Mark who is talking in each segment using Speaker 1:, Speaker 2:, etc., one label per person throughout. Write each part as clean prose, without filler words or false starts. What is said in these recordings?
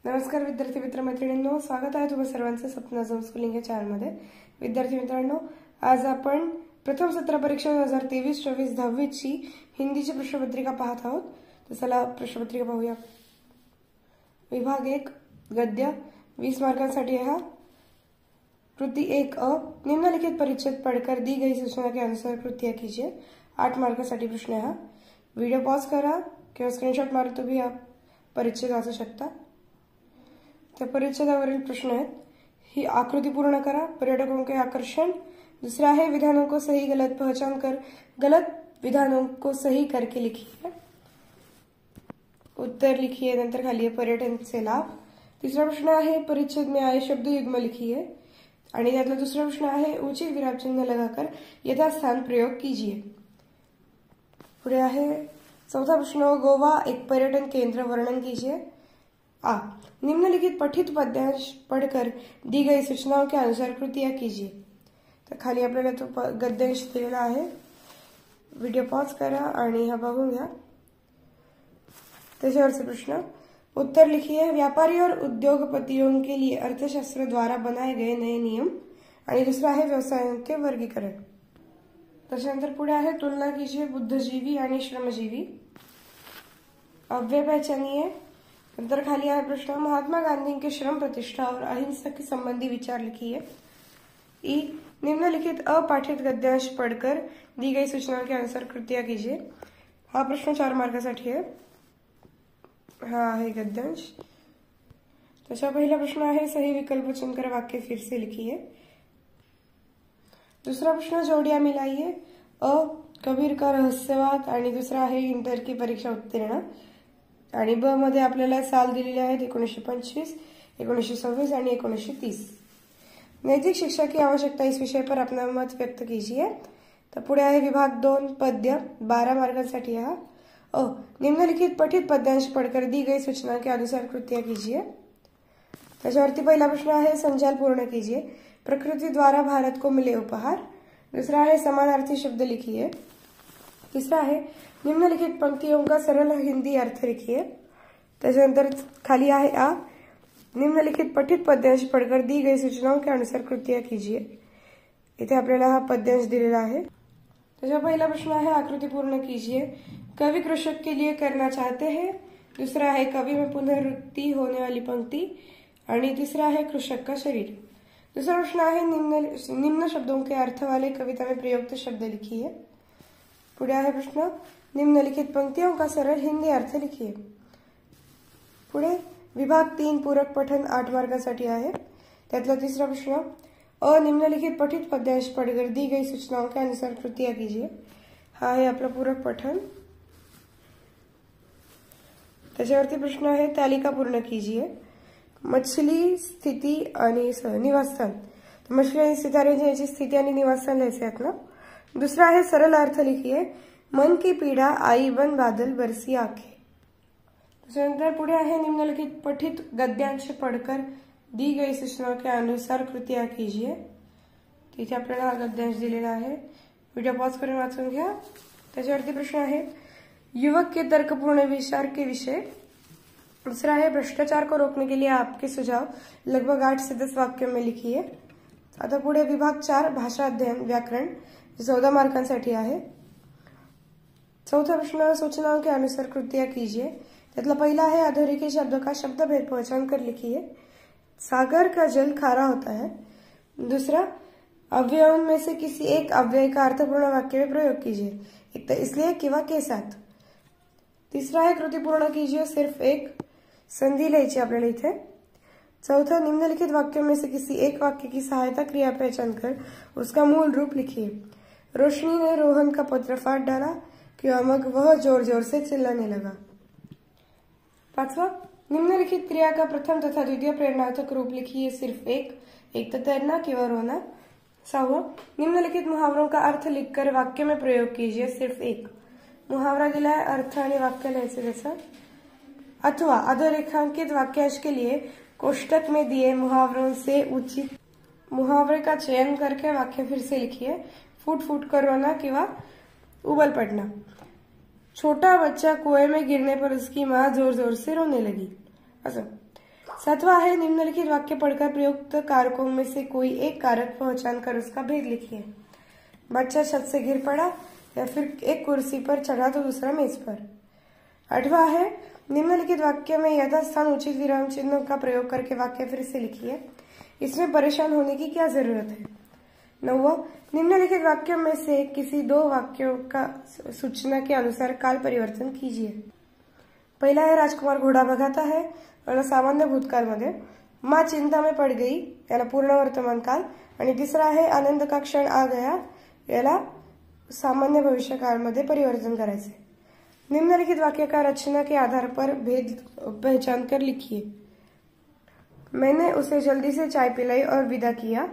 Speaker 1: नमस्कार विद्यार्थी मित्र मैत्रिणींनो, स्वागत आहे तुम्हा सर्वांचं सपना झोन स्कूलिंग या चॅनलमध्ये। विद्यार्थी मित्रांनो, आज आपण प्रथम सत्र परीक्षा 2023-24 10वीची हिंदीची प्रश्नपत्रिका पाहत आहोत। तर चला प्रश्नपत्रिका पाहूया। विभाग 1 गद्य 20 मार्कांसाठी है। कृति 1 निम्नलिखित परिच्छेद पढ़कर दी गई सूचना के अनुसार कृतियां कीजिए। 8 मार्कांसाठी प्रश्न है। वीडियो पॉज करा किंवा स्क्रीनशॉट मारून तुम्ही हा परिच्छेद वाचू शकता। त्या परिच्छेदावरील प्रश्न आहेत। ही आकृति पूर्ण करा। पर्यटकों के आकर्षण। दूसरा है विधानों को सही गलत पहचान कर गलत विधानों को सही करके लिखिए। उत्तर लिखिए, नंतर खाली है पर्यटन से लाभ। तीसरा प्रश्न आहे परिच्छेद में आए शब्द युग्म लिखिए आणि त्यातला दुसरा प्रश्न आहे उचित विराम चिन्ह लगाकर यथास्थान प्रयोग कीजिए। पुढे आहे चौथा प्रश्न गोवा एक पर्यटन केंद्र वर्णन कीजिए। आ निम्नलिखित पठित पद्यांश पढ़कर दी गई सूचनाओं के अनुसार कृतियां कीजिए। तर खाली आपल्याला तो गद्यांश दिलेला आहे। व्हिडिओ पॉज करा आणि हा बघून घ्या। त्याच्यावरचे प्रश्न उत्तर लिखिए। व्यापारी और उद्योगपतियों के लिए अर्थशास्त्र द्वारा बनाए गए नए नियम। आणि दूसरा है व्यवसायों के वर्गीकरण। त्याच्यानंतर पुढे आहे तुलना कीजिए बुद्धिजीवी आणि श्रमजीवी। अव्यय पहचानिए। नंतर खाली है प्रश्न महात्मा गांधी के श्रम प्रतिष्ठा और अहिंसा के संबंधी विचार लिखिए। ई निम्नलिखित अपाठित गद्यांश पढ़कर दी गई सूचनाओं के अनुसार कृतियां कीजिए। हा प्रश्न 4 मार्कासाठी आहे। हा आहे गद्यांश। त्याचा पहिला प्रश्न आहे सही विकल्प चुनकर वाक्य फिर से लिखिए। दूसरा प्रश्न जोड़ियां मिलाइए। अ कबीर का रहस्यवाद आणि दुसरा आहे इंटर की परीक्षा उत्तीर्ण। आणि ब मध्ये आपल्याला साल दिलेले आहेत 1925, 1926 आणि 1930। नैतिक शिक्षा की आवश्यकता इस विषय पर अपना मत व्यक्त कीजिए। तर पुढे आहे विभाग 2 पद्य 12 मार्कांसाठी हा। अ निम्नलिखित पठित पद्यांश पढ़कर दी गई सूचना के अनुसार कृतियां कीजिए। त्याच्यावरती पहिला प्रश्न आहे संजाल पूर्ण कीजिए। प्रकृति द्वारा भारत को मिले उपहार। दूसरा है समानार्थी शब्द लिखिए। तीसरा है निम्नलिखित पंक्तियों का सरल हिंदी अर्थ लिखिए। त्याच्यानंतर खाली आहे आ निम्नलिखित पठित पद्यांश पढ़कर दी गई सूचनाओं के अनुसार कृतियां कीजिए। इथे आपल्याला हा पद्यांश दिलेला आहे। त्याचा पहिला प्रश्न आहे आकृति पूर्ण कीजिए। कवि कृषक के लिए करना चाहते हैं। दूसरा है कवि में पुनरावृत्ति होने वाली पंक्ति आणि तीसरा है कृषक का शरीर। दूसरा प्रश्न है निम्न शब्दों के अर्थ वाले कविता में प्रयुक्त शब्द लिखिए। पुढे आहे प्रश्न निम्नलिखित पंक्तियों का सरल हिंदी अर्थ लिखिए। पुढे विभाग 3 पूरक पठन 8 मार्कांसाठी आहे। त्यातला तिसरा प्रश्न अ निम्नलिखित पठित पद्यांश पढ़कर दी गई सूचनाओं के अनुसार कृतियां कीजिए। हा आहे आपला पूरक पठन। त्याच्यावरती प्रश्न आहे तालिका पूर्ण कीजिए। मछली स्थिती आणि निवासस्थान। मछली आणि सितारे याची स्थिती आणि निवासस्थान लिहायचे आहेत ना। दूसरा है सरल अर्थ लिखिए। मन की पीड़ा आई बन बादल बरसी आंखें। त्याच्यानंतर पुढे आहे निम्नलिखित पठित गद्यांश पढ़कर दी गई सूचनाओं के अनुसार कृतियां कीजिए। तिथे आपल्याला हा गद्यांश दिलेला आहे। व्हिडिओ पॉज करून वाचून घ्या। त्याच्यावरती प्रश्न आहे युवक के तर्कपूर्ण विचार के विषय। दूसरा है भ्रष्टाचार को रोकने के लिए आपके सुझाव लगभग 8 से 10 वाक्यों में लिखिए। आता पुढे विभाग 4 भाषा अध्ययन व्याकरण 14 मार्कांसाठी आहे। चौथा प्रश्न सूचनाओं के अनुसार कृतियां कीजिए। त्यातला पहिला है अधोरेखित शब्द का शब्द भेद पहचान कर लिखिए। सागर का जल खारा होता है। दूसरा अव्ययों में से किसी एक अव्यय का अर्थपूर्ण वाक्य में प्रयोग कीजिए। एक तो इसलिए किंवा के साथ। तीसरा है कृति पूर्ण कीजिए सिर्फ एक संधि लिहायची आपल्याला इथे। चौथा निम्नलिखित वाक्यों में से किसी एक वाक्य की सहायता क्रिया पहचान कर उसका मूल रूप लिखिए। रोशनी ने रोहन का पत्र फाड़ डाला कि मग वह जोर जोर से चिल्लाने लगा। पांचवा निम्नलिखित क्रिया का प्रथम तथा द्वितीय प्रेरणार्थक रूप लिखिए सिर्फ एक तो तैरना किंवा रोना। 6वां निम्नलिखित मुहावरों का अर्थ लिखकर वाक्य में प्रयोग कीजिए सिर्फ एक। मुहावरा दिला है अर्थ आणि वाक्य लिहायचे त्याचा। अथवा अधोरेखांकित वाक्यांश के लिए कोष्टक में दिए मुहावरों से उचित मुहावरे का चयन करके वाक्य फिर से लिखिए। फूट फूट कर रोना किंवा उबल पड़ना। छोटा बच्चा कुएं में गिरने पर उसकी माँ जोर जोर से रोने लगी। असं 7वां है निम्नलिखित वाक्य पढ़कर प्रयुक्त कारकों में से कोई एक कारक पहचान कर उसका भेद लिखिए। बच्चा छत से गिर पड़ा, या फिर एक कुर्सी पर चढ़ा तो दूसरा मेज पर। 8वां है निम्नलिखित वाक्य में यथास्थान उचित विराम चिन्ह का प्रयोग करके वाक्य फिर से लिखिए। इसमें परेशान होने की क्या जरूरत है। 9वां निम्नलिखित वाक्यों में से किसी दो वाक्यों का सूचना के अनुसार काल परिवर्तन कीजिए। पहिला है राजकुमार घोडा भगाता है, याला सामान्य भूतकाळमध्ये। माँ चिंता में पड़ गई, याला पूर्ण वर्तमान काल। आणि तिसरा आहे आनंद का क्षण आ गया, याला सामान्य भविष्यकाळमध्ये परिवर्तन करायचे। निम्नलिखित वाक्य का रचना के आधार पर भेद पहचान कर लिखिए। मैंने उसे जल्दी से चाय पिलाई और विदा किया।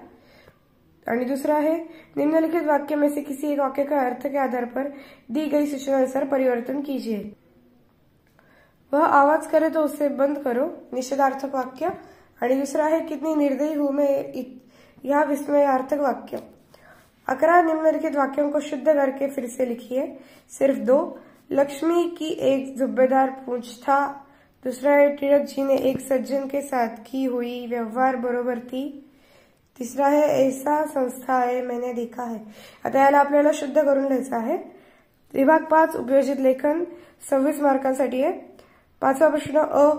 Speaker 1: और दूसरा है निम्नलिखित वाक्य में से किसी एक वाक्य का अर्थ के आधार पर दी गई सूचना अनुसार परिवर्तन कीजिए। वह आवाज करे तो उसे बंद करो, निषेधार्थक वाक्य। और दूसरा है कितनी निर्दयी हूं मैं, यह विस्मयार्थक वाक्य। 11 निम्नलिखित वाक्यों को शुद्ध करके फिर से लिखिए, सिर्फ 2। लक्ष्मी की एक जुब्बेदार पूंछ था। दूसरा है टिळक जी ने एक सज्जन के साथ की हुई व्यवहार बरोबर थी। तिसरा है ऐसा संस्था आहे मैंने देखा है। आता याला आपल्याला शुद्ध करून लिहायचं आहे। विभाग 5 उपयोजित लेखन 26 मार्कांसाठी आहे। 5वां प्रश्न अ,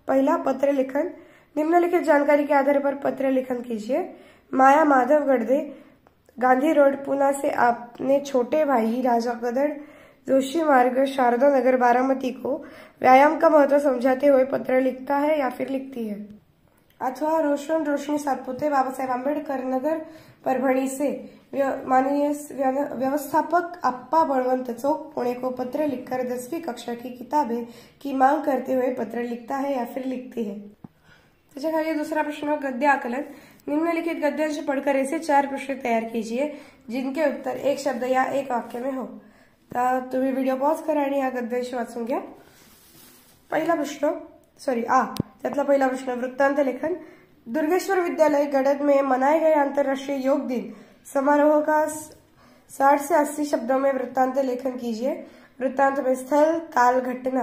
Speaker 1: पहला पत्र लेखन। निम्नलिखित जानकारी के आधार पर पत्र लेखन कीजिए। माया माधव गडदे, गांधी रोड पुणे से आपने छोटे भाई राजा कदड़ जोशी मार्ग शारदा नगर बारामती को व्यायाम का महत्व समझाते हुए पत्र लिखता है या फिर लिखती है। अथवा रोशनी सातपुते बाबा साहेब आंबेडकर नगर परभणी से माननीय व्यवस्थापक अप्पा बलवंत चौक पुणे को पत्र लिखकर 10वीं कक्षा की किताबें की मांग करते हुए पत्र लिखता है या फिर लिखती है। त्याच्या खाली दूसरा प्रश्न गद्य आकलन। निम्नलिखित गद्यांश पढ़कर ऐसे 4 प्रश्न तैयार कीजिए जिनके उत्तर एक शब्द या एक वाक्य में हो। तर तुम्ही व्हिडिओ पॉज करा आणि या गद्यांश वाचून घ्या। पहिला प्रश्न त्यातला पहिला प्रश्न वृत्तांत लेखन। दुर्गेश्वर विद्यालय गडद में मनाए गए अंतर्राष्ट्रीय योग दिन समारोह का 60 से 80 शब्दों में वृत्तांत लेखन कीजिए। वृत्तांत में स्थल, काल, घटना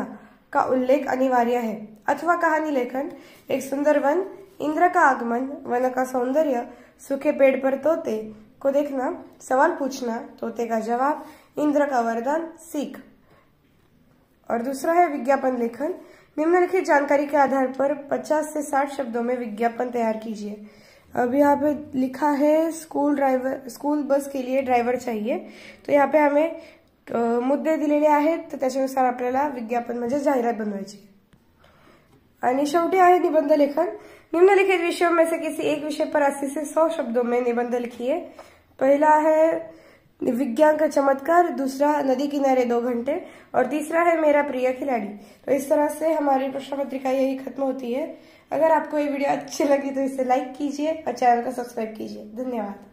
Speaker 1: का उल्लेख अनिवार्य है। अथवा कहानी लेखन। एक सुंदर वन, इंद्र का आगमन, वन का सौंदर्य, सूखे पेड़ पर तोते को देखना, सवाल पूछना, तोते का जवाब, इंद्र का वरदान, सीख। और दूसरा है विज्ञापन लेखन। निम्नलिखित जानकारी के आधार पर 50 से 60 शब्दों में विज्ञापन तैयार कीजिए। अब यहाँ पे लिखा है स्कूल बस के लिए ड्राइवर चाहिए। तो यहाँ पे हमें मुद्दे दिलेले आहेत, तर त्याच्यानुसार आपल्याला विज्ञापन म्हणजे जाहिरात बनवायची। आणि शेवटी आहे निबंध लेखन। निम्नलिखित विषयों में से किसी एक विषय पर 80 से 100 शब्दों में निबंध लिखिए। पहला है विज्ञान का चमत्कार, दूसरा नदी किनारे 2 घंटे, और तीसरा है मेरा प्रिय खिलाड़ी। तो इस तरह से हमारी प्रश्न पत्रिका यही खत्म होती है। अगर आपको ये वीडियो अच्छी लगी तो इसे लाइक कीजिए और चैनल को सब्सक्राइब कीजिए। धन्यवाद।